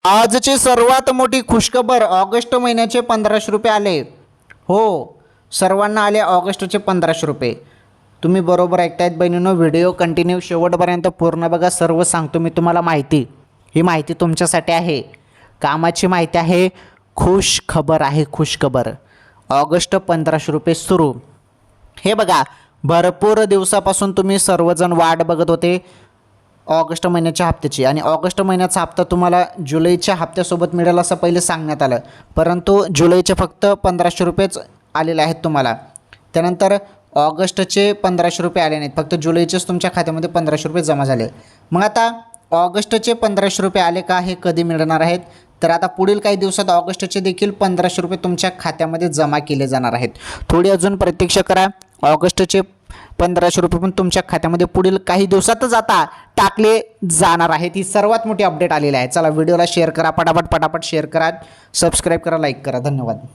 आजची सर्वात मोठी खुशखबर, ऑगस्ट महिन्याचे 1500 रुपये आले. हो, सर्वांना आले ऑगस्टचे 1500 रुपये. तुम्ही बरोबर ऐकतायत बहिणींनो. व्हिडिओ कंटिन्यू शेवटपर्यंत पूर्ण बघा. सर्व सांगतो मी तुम्हाला माहिती. ही माहिती तुमच्यासाठी आहे, कामाची माहिती आहे, खुश खबर आहे. खुशखबर, ऑगस्ट 1500 रुपये सुरू. हे बघा, भरपूर दिवसापासून तुम्ही सर्वजण वाट बघत होते ऑगस्ट महिन्याच्या हप्त्याची, आणि ऑगस्ट महिन्याचा हप्ता तुम्हाला जुलैच्या हप्त्यासोबत मिळेल असं पहिले सांगण्यात आलं, परंतु जुलैचे फक्त 1500 रुपयेच आलेले आहेत तुम्हाला. त्यानंतर ऑगस्टचे 1500 रुपये आले नाहीत, फक्त जुलैचेच तुमच्या खात्यामध्ये 1500 रुपये जमा झाले. मग आता ऑगस्टचे 1500 रुपये आले का, हे कधी मिळणार आहेत? तर आता पुढील काही दिवसात ऑगस्टचे देखील 1500 रुपये तुमच्या खात्यामध्ये जमा केले जाणार आहेत. थोडी अजून प्रतीक्षा करा. ऑगस्टचे 1500 रुपये पण तुमच्या खात्यामध्ये पुढील काही दिवसातच आता टाकले जाणार आहेत. ही सर्वात मोठी अपडेट आलेली आहे. चला, व्हिडिओला शेअर करा, पटापट शेअर करा, सबस्क्राईब करा, लाईक करा. धन्यवाद.